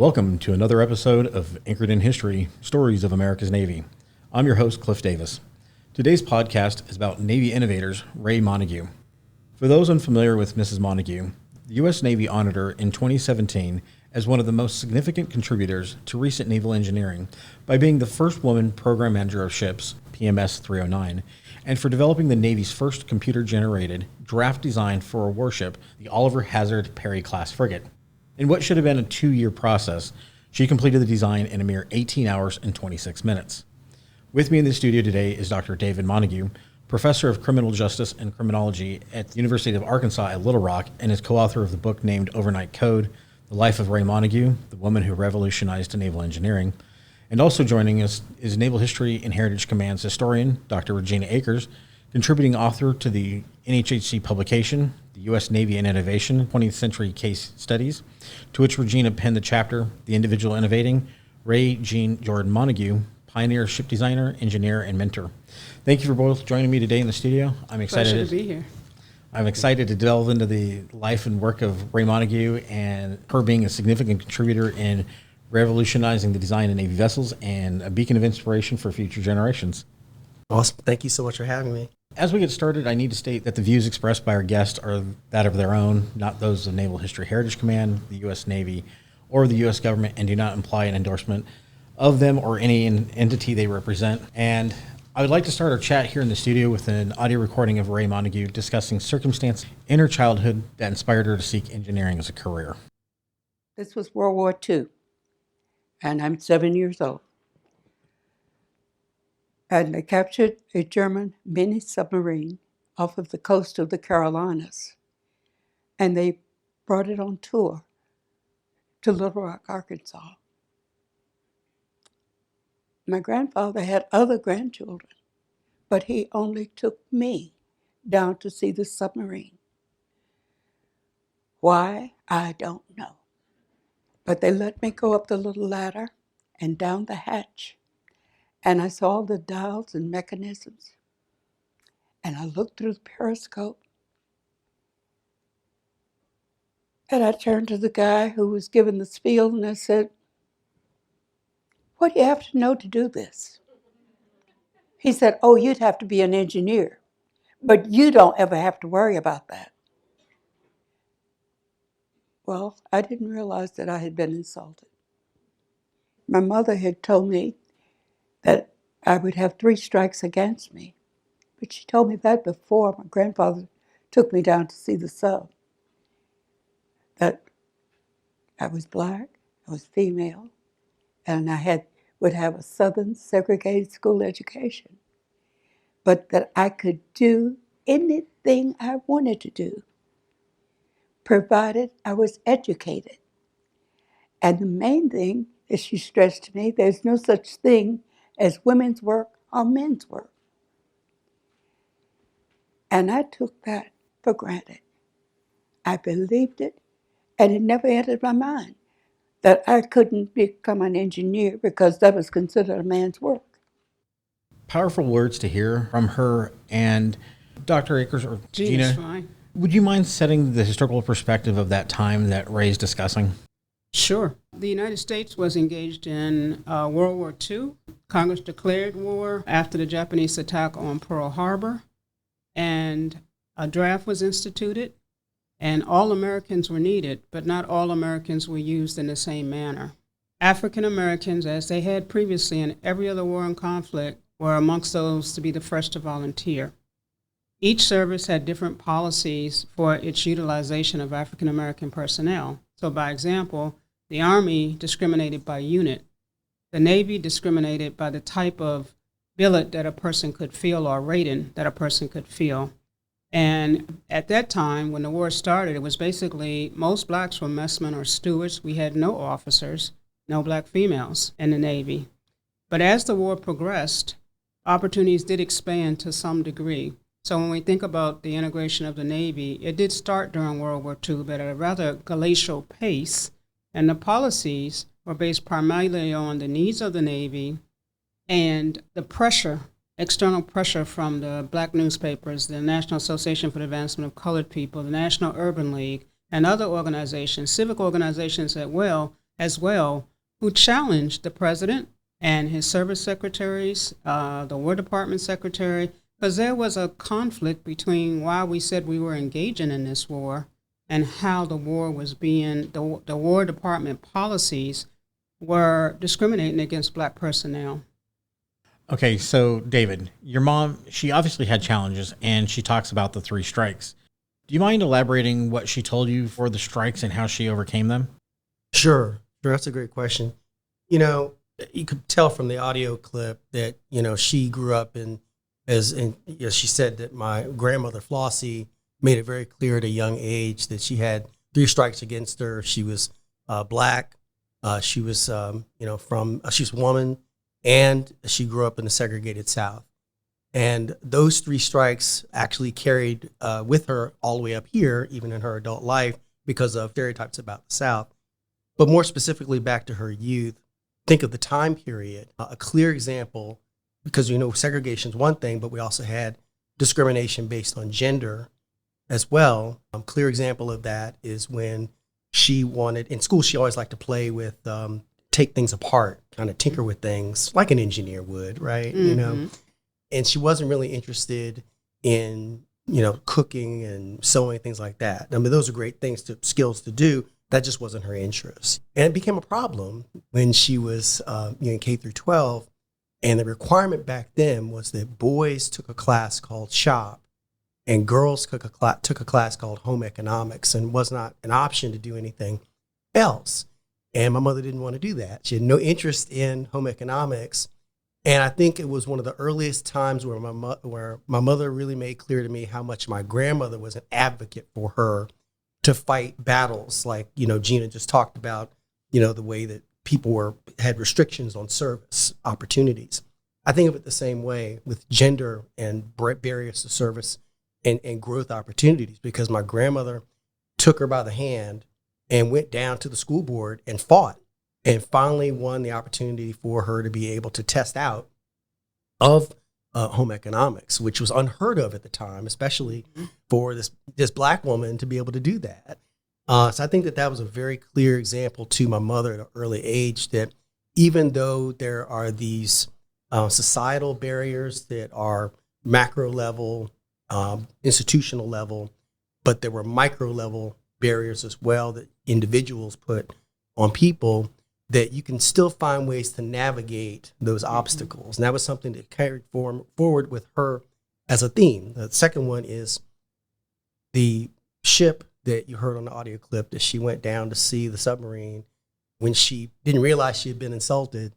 Welcome to another episode of Anchored in History, Stories of America's Navy. I'm your host, Cliff Davis. Today's podcast is about Navy innovators, Raye Montague. For those unfamiliar with Mrs. Montague, the U.S. Navy honored her in 2017 as one of the most significant contributors to recent naval engineering by being the first woman program manager of ships, PMS 309, and for developing the Navy's first computer-generated draft design for a warship, the Oliver Hazard Perry-class frigate. In what should have been a 2-year process, she completed the design in a mere 18 hours and 26 minutes. With me in the studio today is Dr. David Montague, professor of criminal justice and criminology at the University of Arkansas at Little Rock, and is co-author of the book named Overnight Code, The Life of Raye Montague, the Woman Who Revolutionized Naval Engineering. And also joining us is Naval History and Heritage Command's historian, Dr. Regina Akers, contributing author to the NHHC publication, the U.S. Navy and Innovation, 20th Century Case Studies, to which Regina penned the chapter, The Individual Innovating, Raye Jean Jordan Montague, Pioneer Ship Designer, Engineer, and Mentor. Thank you for both joining me today in the studio. I'm excited Pleasure to be here. I'm excited to delve into the life and work of Raye Montague and her being a significant contributor in revolutionizing the design of Navy vessels and a beacon of inspiration for future generations. Awesome. Thank you so much for having me. As we get started, I need to state that the views expressed by our guests are that of their own, not those of Naval History Heritage Command, the U.S. Navy, or the U.S. government, and do not imply an endorsement of them or any entity they represent. And I would like to start our chat here in the studio with an audio recording of Raye Montague discussing circumstance in her childhood that inspired her to seek engineering as a career. This was World War II, and I'm 7 years old. And they captured a German mini submarine off of the coast of the Carolinas, and they brought it on tour to Little Rock, Arkansas. My grandfather had other grandchildren, but he only took me down to see the submarine. Why? I don't know. But they let me go up the little ladder and down the hatch, and I saw the dials and mechanisms. And I looked through the periscope, and I turned to the guy who was giving the spiel, and I said, "What do you have to know to do this?" He said, "Oh, you'd have to be an engineer, but you don't ever have to worry about that." Well, I didn't realize that I had been insulted. My mother had told me that I would have 3 strikes against me, but she told me that before my grandfather took me down to see the sub, that I was black, I was female, and I would have a Southern segregated school education, but that I could do anything I wanted to do, provided I was educated. And the main thing that she stressed to me, there's no such thing as women's work or men's work. And I took that for granted. I believed it, and it never entered my mind that I couldn't become an engineer because that was considered a man's work. Powerful words to hear from her. And Dr. Akers or Gina's Gina, fine. Would you mind setting the historical perspective of that time that Raye's discussing? Sure. The United States was engaged in World War II. Congress declared war after the Japanese attack on Pearl Harbor, and a draft was instituted, and all Americans were needed, but not all Americans were used in the same manner. African Americans, as they had previously in every other war and conflict, were amongst those to be the first to volunteer. Each service had different policies for its utilization of African American personnel. So, by example, the Army discriminated by unit. The Navy discriminated by the type of billet that a person could fill or rating that a person could fill. And at that time, when the war started, it was basically most blacks were messmen or stewards. We had no officers, no black females in the Navy. But as the war progressed, opportunities did expand to some degree. So when we think about the integration of the Navy, it did start during World War II, but at a rather glacial pace. And the policies were based primarily on the needs of the Navy and the pressure, external pressure from the black newspapers, the National Association for the Advancement of Colored People, the National Urban League, and other organizations, civic organizations that, well, as well, who challenged the president and his service secretaries, the War Department secretary, because there was a conflict between why we said we were engaging in this war and how the war was being, the War Department policies were discriminating against Black personnel. Okay, so David, your mom, she obviously had challenges, and she talks about the 3 strikes. Do you mind elaborating what she told you for the strikes and how she overcame them? Sure. That's a great question. You know, you could tell from the audio clip that, you know, she grew up she said that my grandmother Flossie made it very clear at a young age that she had 3 strikes against her. She was Black. She was, she was a woman, and she grew up in the segregated South. And those 3 strikes actually carried with her all the way up here, even in her adult life, because of stereotypes about the South. But more specifically, back to her youth, think of the time period. A clear example, because, you know, segregation is one thing, but we also had discrimination based on gender as well. A clear example of that is when she wanted, in school, she always liked to play with, take things apart, kind of tinker with things like an engineer would, right? Mm-hmm. You know, and she wasn't really interested in, you know, cooking and sewing, things like that. I mean, those are great skills to do. That just wasn't her interest. And it became a problem when she was in K through 12. And the requirement back then was that boys took a class called shop and girls took a class called home economics, and was not an option to do anything else. And my mother didn't want to do that. She had no interest in home economics. And I think it was one of the earliest times where my mother really made clear to me how much my grandmother was an advocate for her to fight battles like, you know, Gina just talked about, you know, the way that people had restrictions on service opportunities. I think of it the same way with gender and barriers to service and growth opportunities, because my grandmother took her by the hand and went down to the school board and fought, and finally won the opportunity for her to be able to test out of home economics, which was unheard of at the time, especially for this Black woman to be able to do that. So I think that was a very clear example to my mother at an early age, that even though there are these societal barriers that are macro level, institutional level, but there were micro level barriers as well that individuals put on people, that you can still find ways to navigate those obstacles. And that was something that carried forward with her as a theme. The second one is the ship that you heard on the audio clip, that she went down to see the submarine when she didn't realize she had been insulted.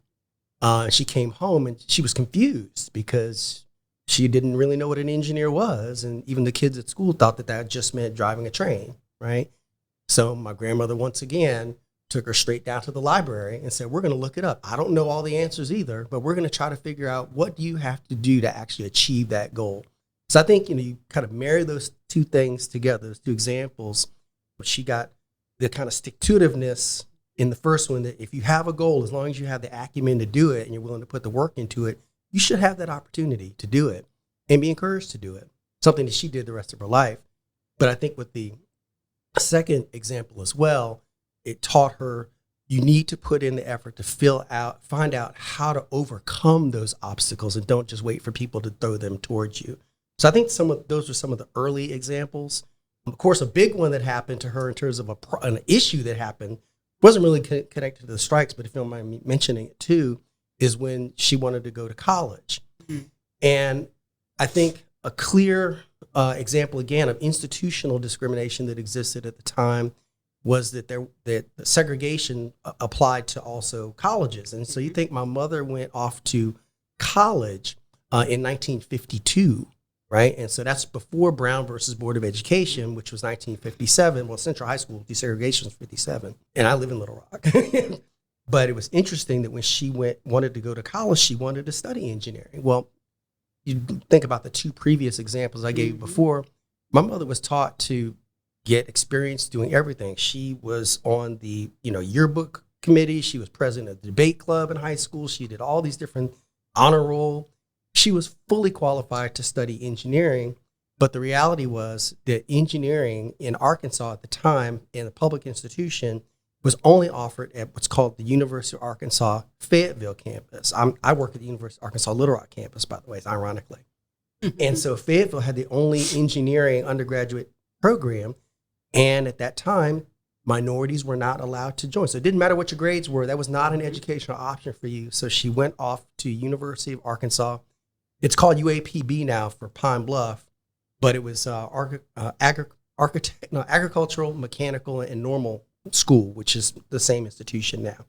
She came home and she was confused because she didn't really know what an engineer was. And even the kids at school thought that just meant driving a train, right? So my grandmother, once again, took her straight down to the library and said, we're going to look it up. I don't know all the answers either, but we're going to try to figure out what do you have to do to actually achieve that goal. So I think, you know, you kind of marry those 2 things together, those 2 examples. But she got the kind of stick-to-itiveness in the first one, that if you have a goal, as long as you have the acumen to do it and you're willing to put the work into it, you should have that opportunity to do it and be encouraged to do it. Something that she did the rest of her life. But I think with the second example as well, it taught her you need to put in the effort to find out how to overcome those obstacles, and don't just wait for people to throw them towards you. So I think those are some of the early examples. Of course, a big one that happened to her in terms of an issue that happened wasn't really connected to the strikes, but if you don't mind me mentioning it too, is when she wanted to go to college. Mm-hmm. And I think a clear example, again, of institutional discrimination that existed at the time was that segregation applied to also colleges. And so you think my mother went off to college in 1952, right? And so that's before Brown versus Board of Education, which was 1957. Well, Central High School desegregation was 57, and I live in Little Rock. But it was interesting that when she wanted to go to college, she wanted to study engineering. Well, you think about the 2 previous examples I gave before. My mother was taught to get experience doing everything. She was on the yearbook committee. She was president of the debate club in high school. She did all these different honor roll. She was fully qualified to study engineering. But the reality was that engineering in Arkansas at the time, in a public institution, was only offered at what's called the University of Arkansas Fayetteville campus. I work at the University of Arkansas Little Rock campus, by the way, ironically. And so Fayetteville had the only engineering undergraduate program. And at that time, minorities were not allowed to join. So it didn't matter what your grades were. That was not an educational option for you. So she went off to University of Arkansas. It's called UAPB now for Pine Bluff, but it was agricultural, mechanical, and normal school, which is the same institution now.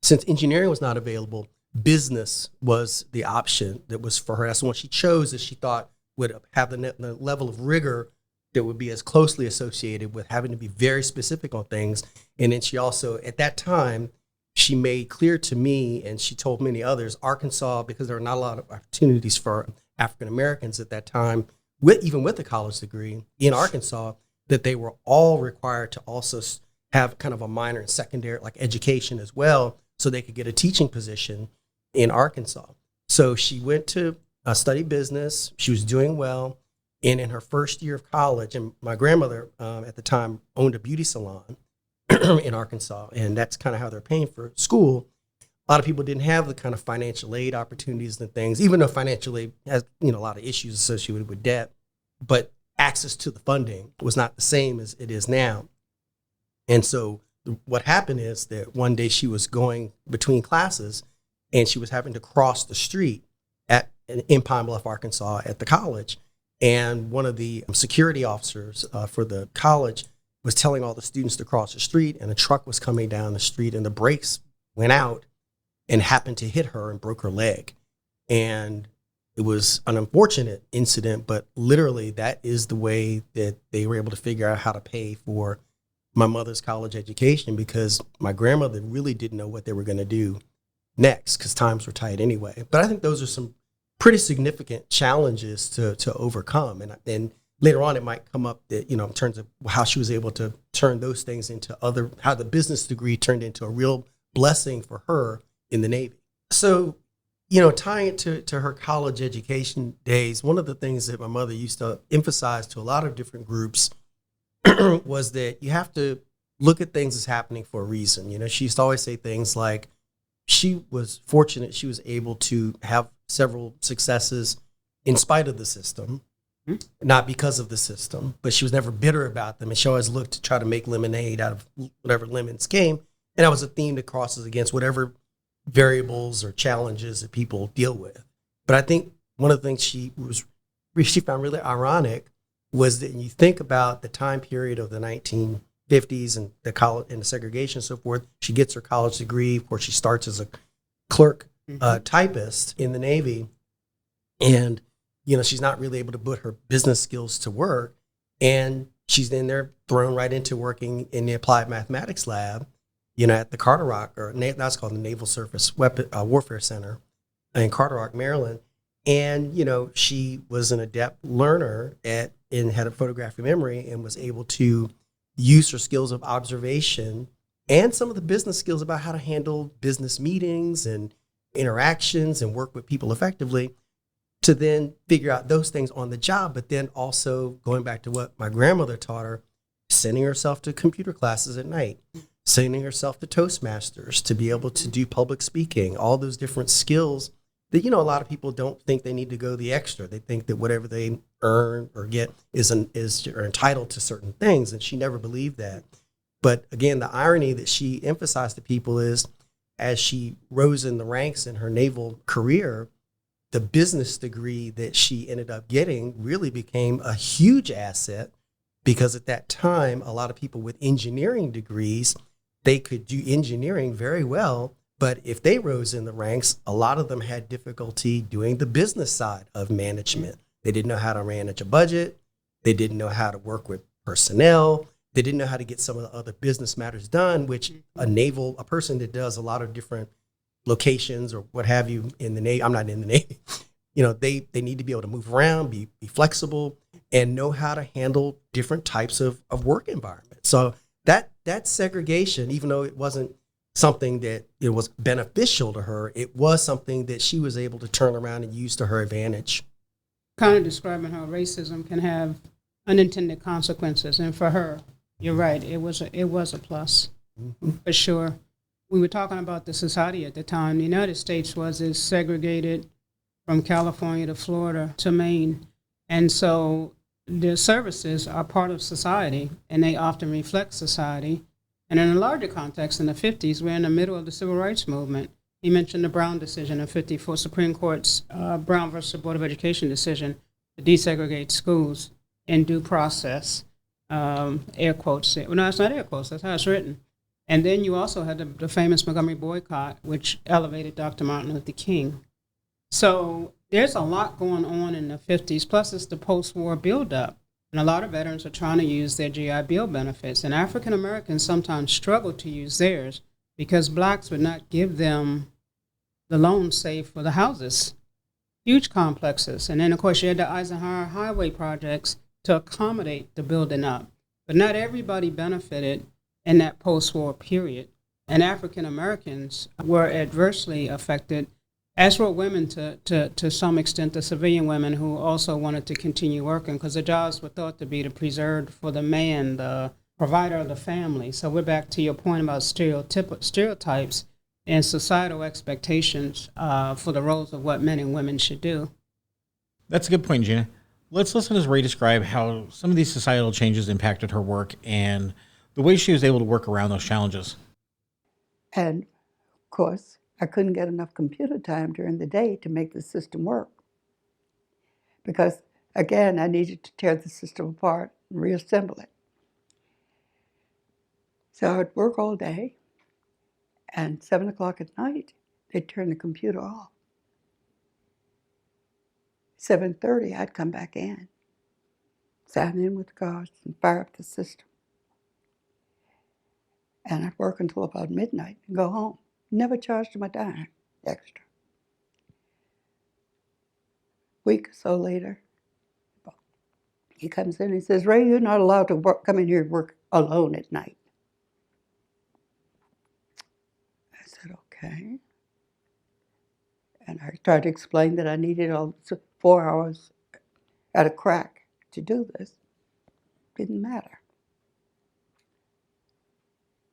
Since engineering was not available, business was the option that was for her. That's the one she chose that she thought would have the level of rigor that would be as closely associated with having to be very specific on things. And then she also, at that time, she made clear to me, and she told many others, Arkansas, because there were not a lot of opportunities for African Americans at that time, even with a college degree in Arkansas, that they were all required to also have kind of a minor in secondary, like education as well, so they could get a teaching position in Arkansas. So she went to study business. She was doing well. And in her first year of college, and my grandmother at the time owned a beauty salon in Arkansas, and that's kind of how they're paying for school. A lot of people didn't have the kind of financial aid opportunities and things, even though financial aid has a lot of issues associated with debt, but access to the funding was not the same as it is now. And so what happened is that one day she was going between classes, and she was having to cross the street in Pine Bluff, Arkansas, at the college. And one of the security officers for the college was telling all the students to cross the street, and a truck was coming down the street, and the brakes went out and happened to hit her and broke her leg. And it was an unfortunate incident, but literally that is the way that they were able to figure out how to pay for my mother's college education, because my grandmother really didn't know what they were going to do next because times were tight anyway. But I think those are some pretty significant challenges to overcome. And then later on, it might come up that, in terms of how she was able to turn those things into how the business degree turned into a real blessing for her in the Navy. So, tying it to her college education days, one of the things that my mother used to emphasize to a lot of different groups was that you have to look at things as happening for a reason. She used to always say things like she was fortunate she was able to have several successes in spite of the system, not because of the system, but she was never bitter about them. And she always looked to try to make lemonade out of whatever lemons came. And that was a theme that crosses against whatever variables or challenges that people deal with. But I think one of the things she found really ironic was that when you think about the time period of the 1950s and the college and the segregation and so forth, she gets her college degree, of course she starts as a clerk typist in the Navy. And, she's not really able to put her business skills to work. And she's then there thrown right into working in the applied mathematics lab, at the Carter Rock, or that's called the Naval Surface Warfare Center in Carter Rock, Maryland. And, she was an adept learner and had a photographic memory and was able to use her skills of observation and some of the business skills about how to handle business meetings and interactions and work with people effectively to then figure out those things on the job. But then also going back to what my grandmother taught her, sending herself to computer classes at night, sending herself to Toastmasters to be able to do public speaking, all those different skills that, a lot of people don't think they need to go the extra. They think that whatever they earn or get are entitled to certain things. And she never believed that. But again, the irony that she emphasized to people is as she rose in the ranks in her naval career, the business degree that she ended up getting really became a huge asset, because at that time, a lot of people with engineering degrees, they could do engineering very well. But if they rose in the ranks, a lot of them had difficulty doing the business side of management. They didn't know how to manage a budget. They didn't know how to work with personnel. They didn't know how to get some of the other business matters done, which a person that does a lot of different locations or what have you in the Navy, I'm not in the Navy, they need to be able to move around, be flexible, and know how to handle different types of work environments. So that segregation, even though it wasn't something that it was beneficial to her, it was something that she was able to turn around and use to her advantage. Kind of describing how racism can have unintended consequences. And for her, you're right, it was a plus. For sure. We were talking about the society at the time. The United States was as segregated from California to Florida to Maine. And so the services are part of society, and they often reflect society. And in a larger context, in the 50s, we're in the middle of the civil rights movement. He mentioned the Brown decision in 54, Supreme Court's Brown versus Board of Education decision to desegregate schools in due process. Air quotes. Well, no, it's not air quotes. That's how it's written. And then you also had the famous Montgomery boycott, which elevated Dr. Martin Luther King. So there's a lot going on in the 50s, plus it's the post-war buildup. And a lot of veterans are trying to use their GI Bill benefits. And African Americans sometimes struggle to use theirs because blacks would not give them the loan, save for the houses. Huge complexes. And then, of course, you had the Eisenhower highway projects to accommodate the building up. But not everybody benefited in that post-war period. And African Americans were adversely affected, as were women to some extent, the civilian women who also wanted to continue working because the jobs were thought to be the preserved for the man, the provider of the family. So we're back to your point about stereotypes and societal expectations for the roles of what men and women should do. That's a good point, Gina. Let's listen as Raye describe how some of these societal changes impacted her work and the way she was able to work around those challenges. And of course, I couldn't get enough computer time during the day to make the system work. Because, again, I needed to tear the system apart and reassemble it. So I'd work all day, and 7 o'clock at night, they'd turn the computer off. 7:30, I'd come back in, sign in with the guards, and fire up the system. And I'd work until about midnight and go home. Never charged them a dime extra. Week or so later, he comes in and he says, "Raye, you're not allowed to come in here and work alone at night." I said, "Okay." And I tried to explain that I needed 4 hours at a crack to do this. Didn't matter.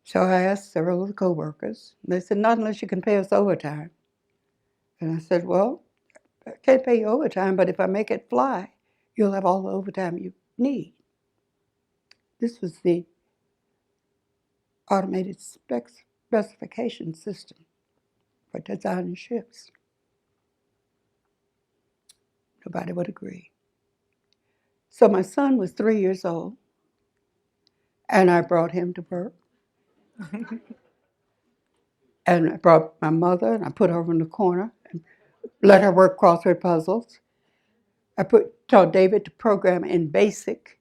So I asked several of the co-workers, and they said, "Not unless you can pay us overtime." And I said, "Well, I can't pay you overtime, but if I make it fly, you'll have all the overtime you need." This was the automated specification system for designing ships. Nobody would agree. So my son was 3 years old, and I brought him to work. And I brought my mother, and I put her in the corner and let her work crossword puzzles. I taught David to program in BASIC.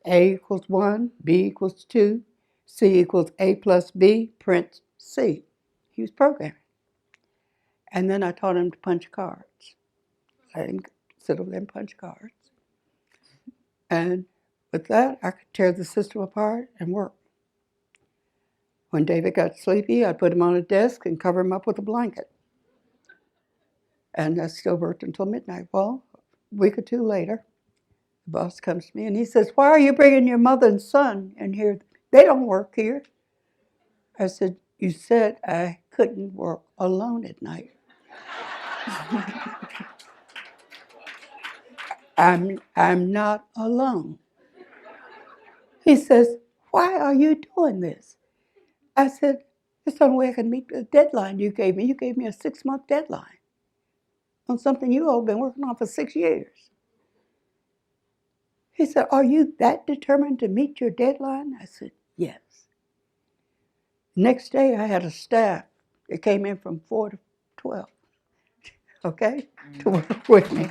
A equals 1, B equals 2, C equals A plus B, print C. He was programming. And then I taught him to punch cards. Let him sit over there and punch cards. And with that, I could tear the system apart and work. When David got sleepy, I'd put him on a desk and cover him up with a blanket. And I still worked until midnight. Well, a week or two later, the boss comes to me and he says, "Why are you bringing your mother and son in here? They don't work here." I said, "You said I couldn't work alone at night." I'm not alone. He says, "Why are you doing this?" I said, "It's the only way I can meet the deadline you gave me. You gave me a 6-month deadline on something you all have been working on for 6 years." He said, "Are you that determined to meet your deadline?" I said, "Yes." Next day, I had a staff that came in from 4 to 12, okay, to work with me.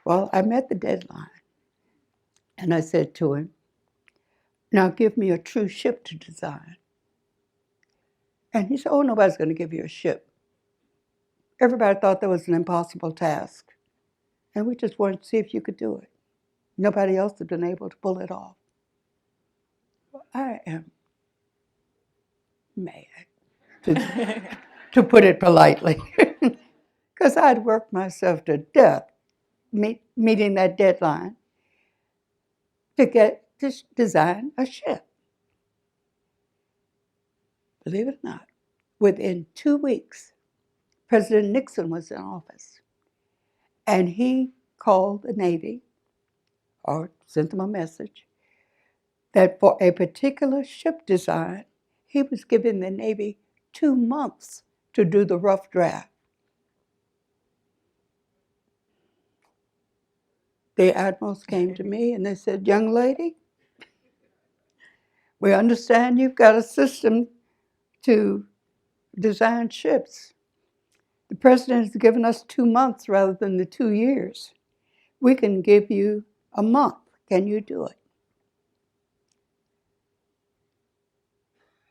Well, I met the deadline, and I said to him, "Now give me a true ship to design." And he said, "Oh, nobody's going to give you a ship." Everybody thought that was an impossible task, and we just wanted to see if you could do it. Nobody else had been able to pull it off. Well, I am mad, to put it politely, because I'd worked myself to death meeting that deadline to to design a ship. Believe it or not, within 2 weeks, President Nixon was in office, and he called the Navy, or sent them a message, that for a particular ship design, he was giving the Navy 2 months to do the rough draft. The admirals came to me and they said, "Young lady, we understand you've got a system to design ships. The president has given us 2 months rather than the 2 years. We can give you a month. Can you do it?"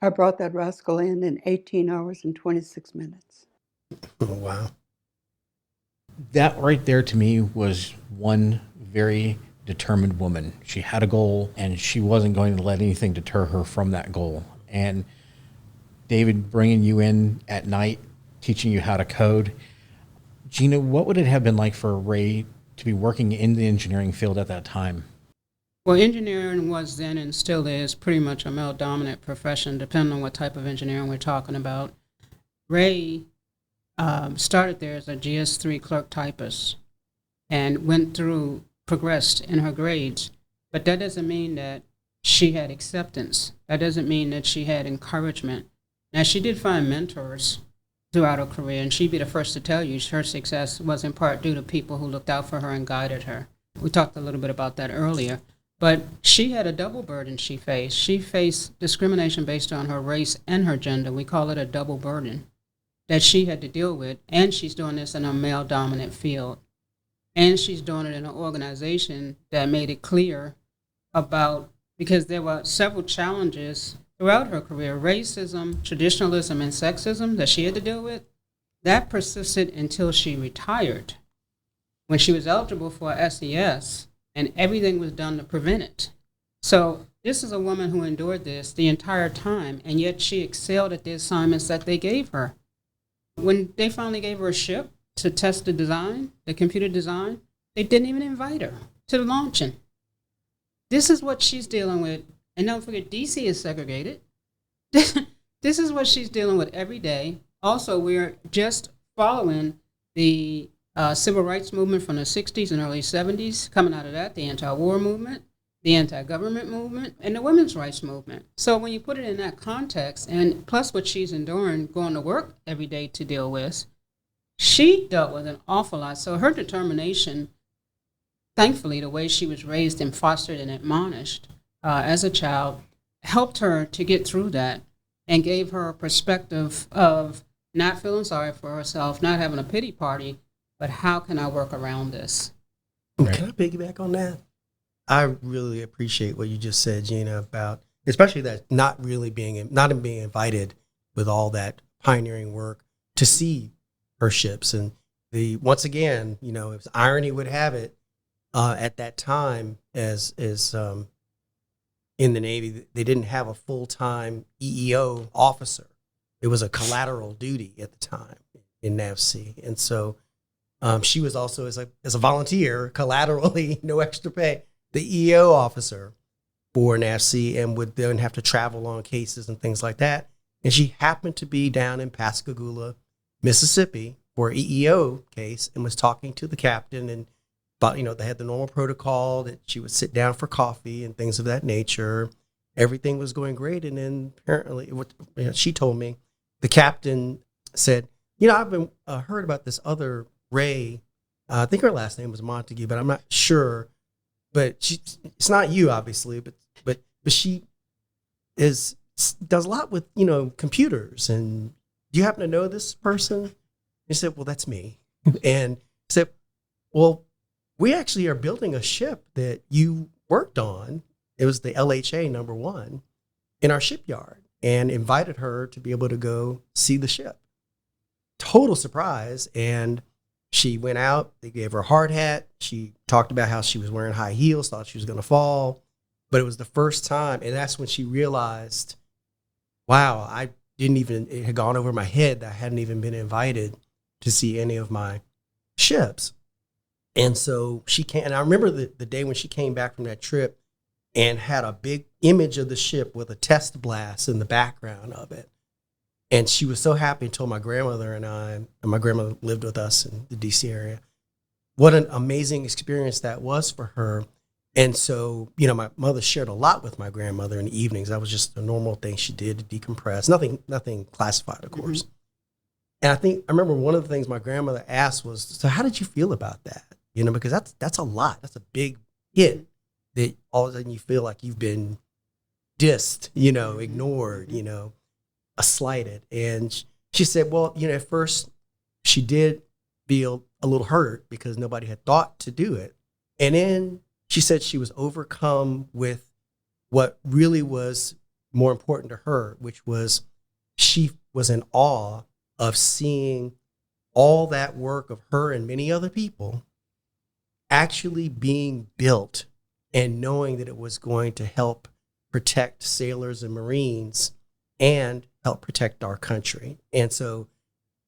I brought that rascal in 18 hours and 26 minutes. Oh, wow. That right there to me was one very determined woman. She had a goal and she wasn't going to let anything deter her from that goal. And David, bringing you in at night, teaching you how to code. Gina, what would it have been like for Raye to be working in the engineering field at that time? Well, engineering was then and still is pretty much a male-dominant profession, depending on what type of engineering we're talking about. Raye started there as a GS3 clerk typist and progressed in her grades. But that doesn't mean that she had acceptance. That doesn't mean that she had encouragement. Now, she did find mentors throughout her career, and she'd be the first to tell you her success was in part due to people who looked out for her and guided her. We talked a little bit about that earlier. But she had a double burden she faced. She faced discrimination based on her race and her gender. We call it a double burden that she had to deal with, and she's doing this in a male-dominant field. And she's doing it in an organization that made it clear because there were several challenges throughout her career, racism, traditionalism, and sexism that she had to deal with. That persisted until she retired. When she was eligible for SES, and everything was done to prevent it. So this is a woman who endured this the entire time, and yet she excelled at the assignments that they gave her. When they finally gave her a ship to test the design, the computer design, they didn't even invite her to the launching. This is what she's dealing with. And don't forget, DC is segregated. This is what she's dealing with every day. Also, we're just following the civil rights movement from the 60s and early 70s, coming out of that, the anti-war movement, the anti-government movement, and the women's rights movement. So when you put it in that context, and plus what she's enduring, going to work every day to deal with, she dealt with an awful lot. So her determination, thankfully, the way she was raised and fostered and admonished as a child, helped her to get through that and gave her a perspective of not feeling sorry for herself, not having a pity party, but how can I work around this? Right. Can I piggyback on that? I really appreciate what you just said, Gina, about especially that not being invited with all that pioneering work to see her ships. And once again, as irony would have it, at that time, as in the Navy, they didn't have a full-time EEO officer. It was a collateral duty at the time in NAVC, and so. She was also, as a volunteer, collaterally, no extra pay, the EO officer for NAVC, and would then have to travel on cases and things like that. And she happened to be down in Pascagoula, Mississippi, for an EEO case, and was talking to the captain. And they had the normal protocol that she would sit down for coffee and things of that nature. Everything was going great, and then apparently, she told me, the captain said, "I've been heard about this other Raye, I think her last name was Montague, but I'm not sure. But it's not you, obviously. But she does a lot with computers. And do you happen to know this person?" He said, "Well, that's me." And he said, "Well, we actually are building a ship that you worked on. It was the LHA #1 in our shipyard, and invited her to be able to go see the ship." Total surprise. And she went out, they gave her a hard hat. She talked about how she was wearing high heels, thought she was going to fall. But it was the first time, and that's when she realized, wow, it had gone over my head that I hadn't even been invited to see any of my ships. And so and I remember the day when she came back from that trip, and had a big image of the ship with a test blast in the background of it. And she was so happy and told my grandmother and my grandmother lived with us in the DC area, what an amazing experience that was for her. And so, my mother shared a lot with my grandmother in the evenings. That was just a normal thing she did to decompress. Nothing classified, of course. Mm-hmm. And I remember one of the things my grandmother asked was, so how did you feel about that? Because that's a lot. That's a big hit that all of a sudden you feel like you've been dissed, ignored, slighted. And she said, well, at first she did feel a little hurt because nobody had thought to do it. And then she said she was overcome with what really was more important to her, which was she was in awe of seeing all that work of her and many other people actually being built and knowing that it was going to help protect sailors and Marines and help protect our country. And so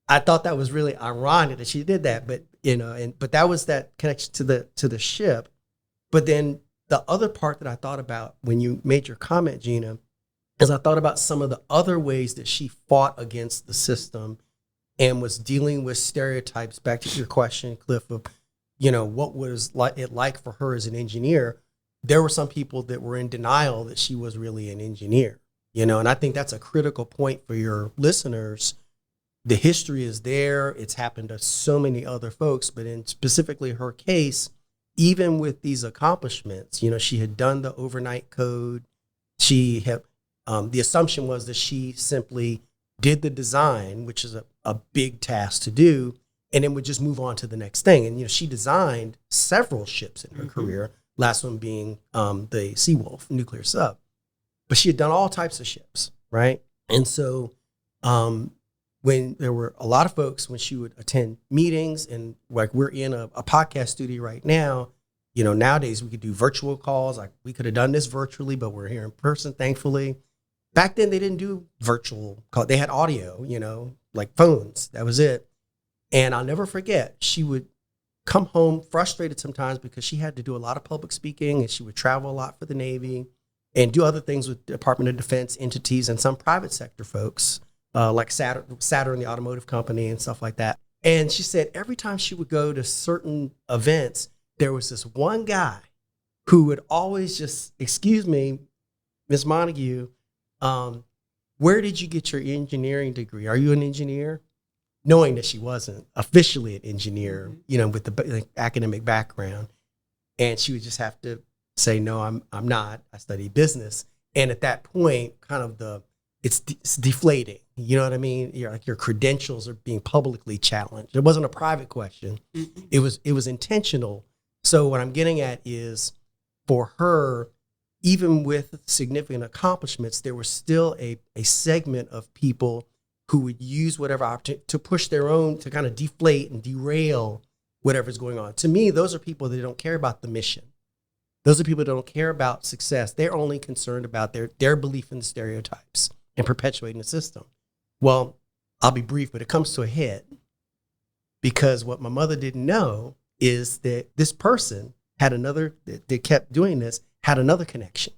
I thought that was really ironic that she did that, but but that was that connection to the ship. But then the other part that I thought about when you made your comment, Gina, is I thought about some of the other ways that she fought against the system and was dealing with stereotypes. Back to your question, Cliff, of what was it like for her as an engineer. There were some people that were in denial that she was really an engineer, and I think that's a critical point for your listeners. The history is there. It's happened to so many other folks, but in specifically her case, even with these accomplishments, she had done the overnight code. She had, the assumption was that she simply did the design, which is a big task to do, and then would just move on to the next thing. And, she designed several ships in her career, last one being the Seawolf nuclear sub. But she had done all types of ships, right? And so when there were a lot of folks, when she would attend meetings, and like we're in a podcast studio right now, nowadays we could do virtual calls. Like we could have done this virtually, but we're here in person, thankfully. Back then they didn't do virtual call. They had audio, like phones. That was it. And I'll never forget, she would come home frustrated sometimes because she had to do a lot of public speaking and she would travel a lot for the Navy and do other things with Department of Defense entities and some private sector folks. Like Saturn, the automotive company and stuff like that. And she said every time she would go to certain events, there was this one guy who would always just, excuse me, Miss Montague, where did you get your engineering degree? Are you an engineer? Knowing that she wasn't officially an engineer, with the academic background. And she would just have to say, no, I'm not. I study business. And at that point, kind of it's deflating. You know what I mean? Your credentials are being publicly challenged. It wasn't a private question. Mm-hmm. It was intentional. So what I'm getting at is, for her, even with significant accomplishments, there was still a segment of people who would use whatever opportunity to push their own, to kind of deflate and derail whatever's going on. To me, those are people that don't care about the mission. Those are people that don't care about success. They're only concerned about their belief in the stereotypes and perpetuating the system. Well, I'll be brief, but it comes to a head because what my mother didn't know is that this person had that kept doing this, had another connection.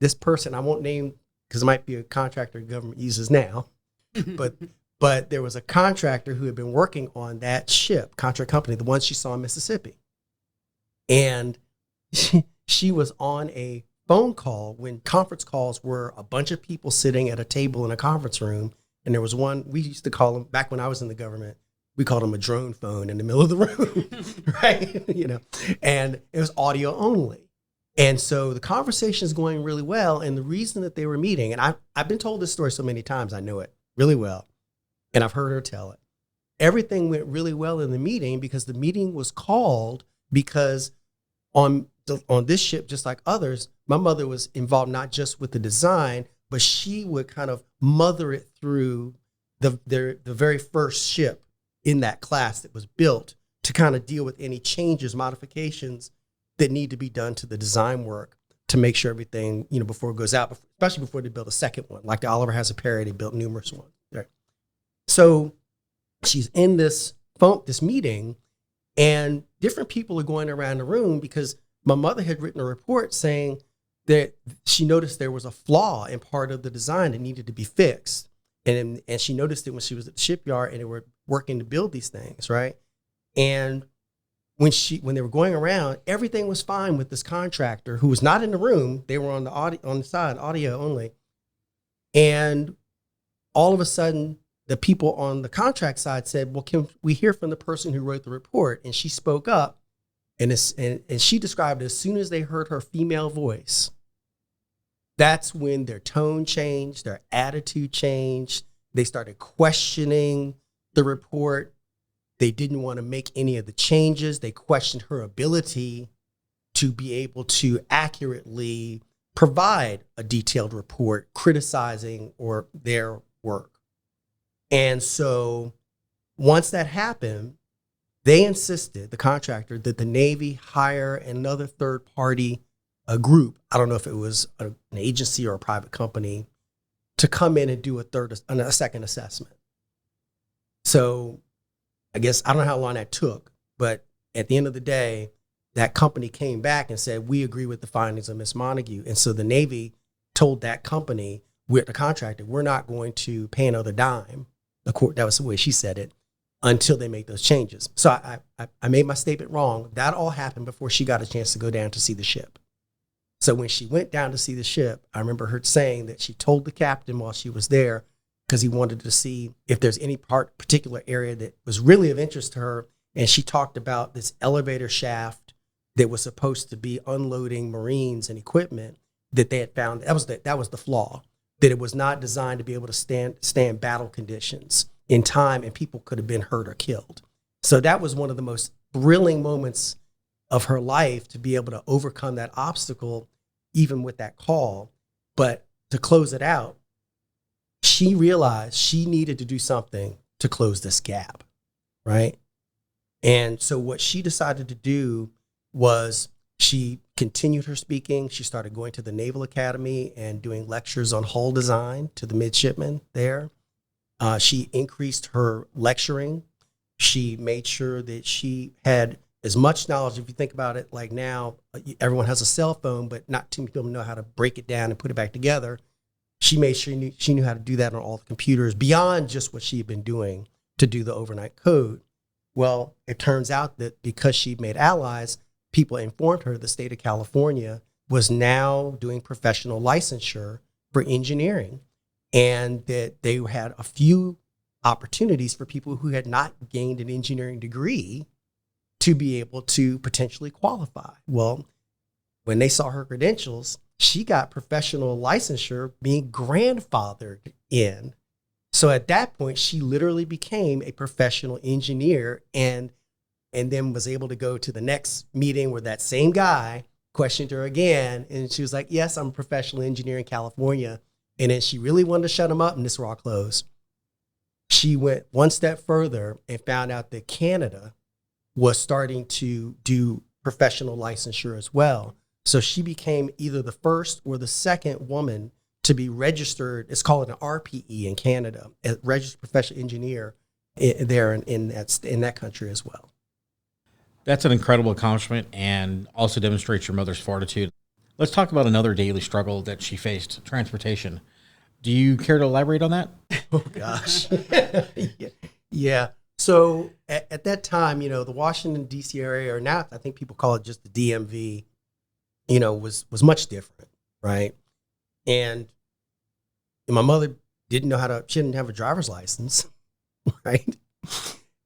This person, I won't name because it might be a contractor government uses now, but there was a contractor who had been working on that ship, contract company, the one she saw in Mississippi. And she was on a phone call when conference calls were a bunch of people sitting at a table in a conference room. And there was one, we used to call them, back when I was in the government, we called them a drone phone in the middle of the room, right? And it was audio only. And so the conversation is going really well. And the reason that they were meeting, and I've been told this story so many times, I know it really well. And I've heard her tell it. Everything went really well in the meeting because the meeting was called because on this ship, just like others, my mother was involved not just with the design, but she would kind of mother it through the very first ship in that class that was built to kind of deal with any changes, modifications that need to be done to the design work to make sure everything, before it goes out, especially before they build a second one. Like the Oliver has a Perry, they built numerous ones. Right? So she's in this meeting and different people are going around the room because my mother had written a report saying, she noticed there was a flaw in part of the design that needed to be fixed. And she noticed it when she was at the shipyard and they were working to build these things, right? And when they were going around, everything was fine with this contractor who was not in the room. They were on the side, audio only. And all of a sudden, the people on the contract side said, well, can we hear from the person who wrote the report? And she spoke up, and she described it as soon as they heard her female voice, that's when their tone changed, their attitude changed. They started questioning the report. They didn't want to make any of the changes. They questioned her ability to be able to accurately provide a detailed report criticizing or their work. And so once that happened, they insisted, the contractor, that the Navy hire another third party, a group, I don't know if it was an agency or a private company, to come in and do a second assessment. So I guess, I don't know how long that took, but at the end of the day, that company came back and said, we agree with the findings of Ms. Montague. And so the Navy told that company, with the contractor, we're not going to pay another dime. That was the way she said it, until they make those changes. So I made my statement wrong. That all happened before she got a chance to go down to see the ship. So when she went down to see the ship, I remember her saying that she told the captain while she was there, because he wanted to see if there's any particular area that was really of interest to her. And she talked about this elevator shaft that was supposed to be unloading Marines and equipment that they had found. That was the flaw, that it was not designed to be able to stand battle conditions in time, and people could have been hurt or killed. So that was one of the most thrilling moments of her life, to be able to overcome that obstacle, even with that call. But to close it out, she realized she needed to do something to close this gap, right? And so what she decided to do was she continued her speaking. She started going to the Naval Academy and doing lectures on hull design to the midshipmen there. She increased her lecturing. She made sure that she had as much knowledge. If you think about it, like now, everyone has a cell phone, but not too many people know how to break it down and put it back together. She made sure she knew how to do that on all the computers beyond just what she had been doing to do the overnight code. Well, it turns out that because she made allies, people informed her the state of California was now doing professional licensure for engineering, and that they had a few opportunities for people who had not gained an engineering degree to be able to potentially qualify. Well, when they saw her credentials, she got professional licensure being grandfathered in. So at that point, she literally became a professional engineer, and then was able to go to the next meeting where that same guy questioned her again. And she was like, yes, I'm a professional engineer in California. And then she really wanted to shut him up, and this were all closed. She went one step further and found out that Canada was starting to do professional licensure as well. So she became either the first or the second woman to be registered. It's called an RPE in Canada, a registered professional engineer there in that country as well. That's an incredible accomplishment, and also demonstrates your mother's fortitude. Let's talk about another daily struggle that she faced, transportation. Do you care to elaborate on that? Oh, gosh. Yeah. So at that time, the Washington, D.C. area, or now I think people call it just the DMV, was much different, right? And my mother she didn't have a driver's license, right?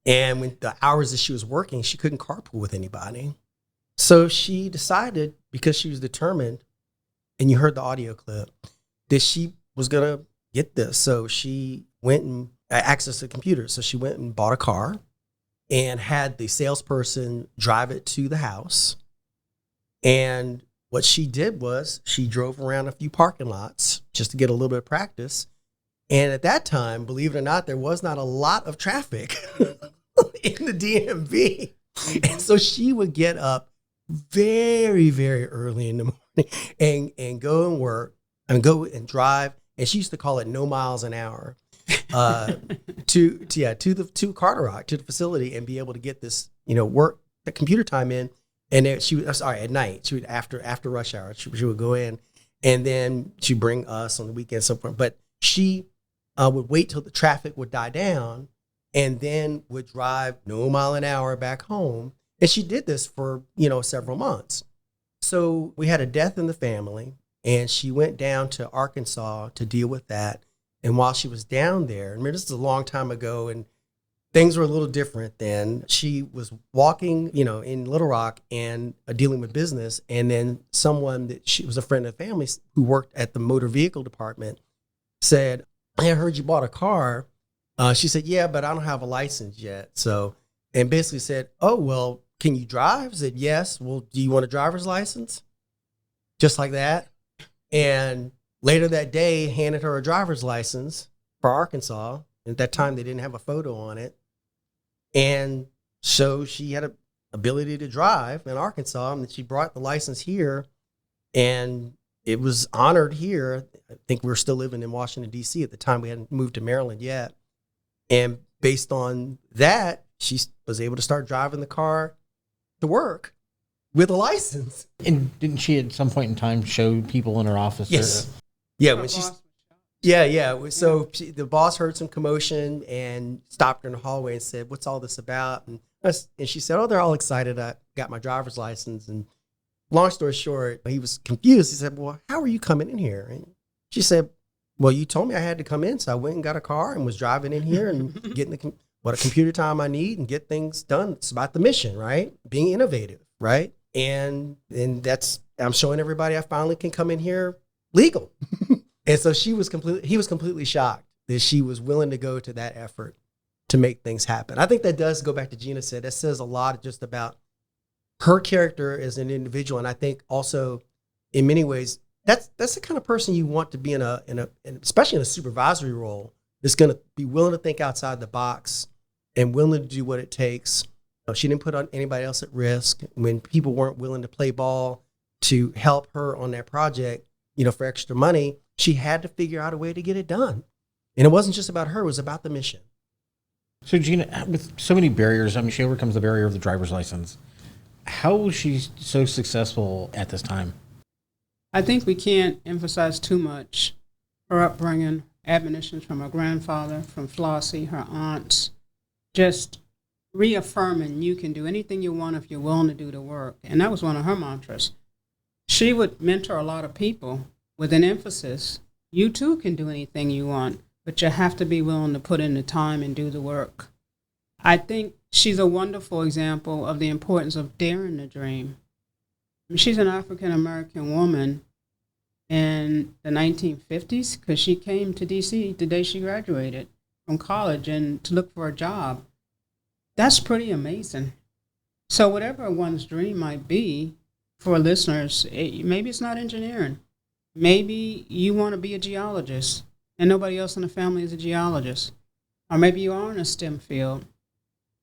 And when the hours that she was working, she couldn't carpool with anybody. So she decided, because she was determined, and you heard the audio clip, that she was going to get this. So she went and accessed the computer. So she went and bought a car and had the salesperson drive it to the house. And what she did was she drove around a few parking lots just to get a little bit of practice. And at that time, believe it or not, there was not a lot of traffic in the DMV. And so she would get up very, very early in the morning and go and work and go and drive. And she used to call it no miles an hour to Carter Rock, to the facility, and be able to get this, work, the computer time in. And then at night, she would, after rush hour, she would go in And then she'd bring us on the weekends, so forth. But she would wait till the traffic would die down and then would drive no mile an hour back home. And she did this for, several months. So we had a death in the family, and she went down to Arkansas to deal with that. And while she was down there, this is a long time ago, and things were a little different then. She was walking, in Little Rock and dealing with business. And then someone that she was a friend of the family who worked at the motor vehicle department said, "Hey, I heard you bought a car." She said, "Yeah, but I don't have a license yet." So, and basically said, "Oh, well, can you drive?" I said, "Yes." "Well, do you want a driver's license?" Just like that. And later that day, handed her a driver's license for Arkansas. At that time, they didn't have a photo on it. And so she had an ability to drive in Arkansas, and she brought the license here, and it was honored here. I think we were still living in Washington, D.C. at the time. We hadn't moved to Maryland yet. And based on that, she was able to start driving the car to work with a license. And didn't she at some point in time show people in her office? Yes. Yeah, when she's... Yeah. So the boss heard some commotion and stopped her in the hallway and said, "What's all this about?" And she said, "Oh, they're all excited. I got my driver's license." And long story short, he was confused. He said, "Well, how are you coming in here?" And she said, "Well, you told me I had to come in, so I went and got a car and was driving in here and getting what a computer time I need and get things done. It's about the mission, right? Being innovative, right? And I'm showing everybody I finally can come in here legal." And so he was completely shocked that she was willing to go to that effort to make things happen. I think that does go back to Gina said. That says a lot just about her character as an individual. And I think also in many ways, that's the kind of person you want to be especially in a supervisory role, that's going to be willing to think outside the box and willing to do what it takes. She didn't put anybody else at risk. When people weren't willing to play ball to help her on that project, for extra money, she had to figure out a way to get it done. And it wasn't just about her, it was about the mission. So Gina, with so many barriers, she overcomes the barrier of the driver's license. How was she so successful at this time? I think we can't emphasize too much her upbringing, admonitions from her grandfather, from Flossie, her aunts, just reaffirming you can do anything you want if you're willing to do the work. And that was one of her mantras. She would mentor a lot of people with an emphasis, you too can do anything you want, but you have to be willing to put in the time and do the work. I think she's a wonderful example of the importance of daring to dream. She's an African-American woman in the 1950s because she came to D.C. the day she graduated from college and to look for a job. That's pretty amazing. So whatever one's dream might be, for listeners, maybe it's not engineering. Maybe you want to be a geologist and nobody else in the family is a geologist. Or maybe you are in a STEM field.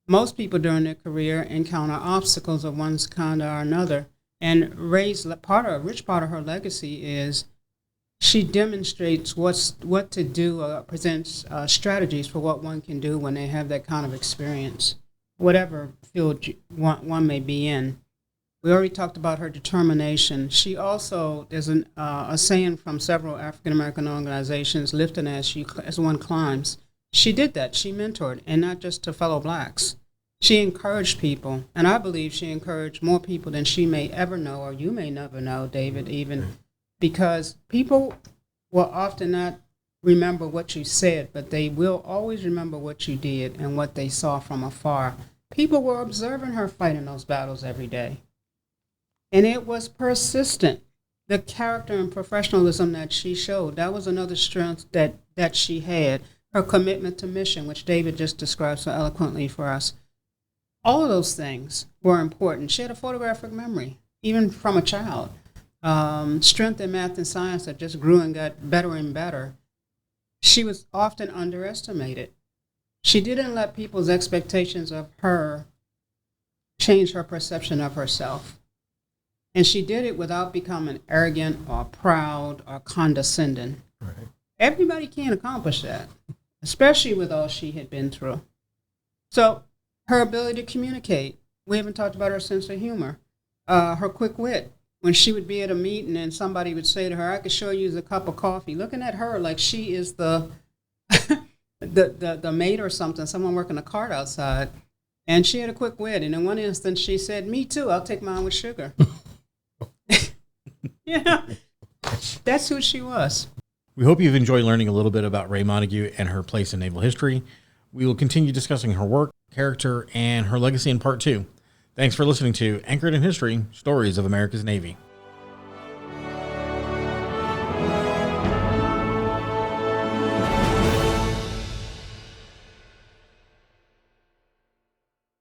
Most people during their career encounter obstacles of one kind or another. And Raye's rich part of her legacy is she demonstrates what to do, presents strategies for what one can do when they have that kind of experience, whatever field one may be in. We already talked about her determination. She also, there's a saying from several African-American organizations, lifting as one climbs. She did that. She mentored, and not just to fellow blacks. She encouraged people, and I believe she encouraged more people than she may ever know, or you may never know, David, even, because people will often not remember what you said, but they will always remember what you did and what they saw from afar. People were observing her fighting those battles every day. And it was persistent. The character and professionalism that she showed, that was another strength that she had. Her commitment to mission, which David just described so eloquently for us. All of those things were important. She had a photographic memory, even from a child. Strength in math and science that just grew and got better and better. She was often underestimated. She didn't let people's expectations of her change her perception of herself. And she did it without becoming arrogant or proud or condescending. Right. Everybody can't accomplish that, especially with all she had been through. So her ability to communicate, we haven't talked about her sense of humor, her quick wit. when she would be at a meeting and somebody would say to her, I could show you a cup of coffee, looking at her like she is the the maid or something, someone working a cart outside. And she had a quick wit. And in one instance, she said, me too, I'll take mine with sugar. Yeah, that's who she was. We hope you've enjoyed learning a little bit about Raye Montague and her place in naval history. We will continue discussing her work, character, and her legacy in part 2. Thanks for listening to Anchored in History, Stories of America's Navy.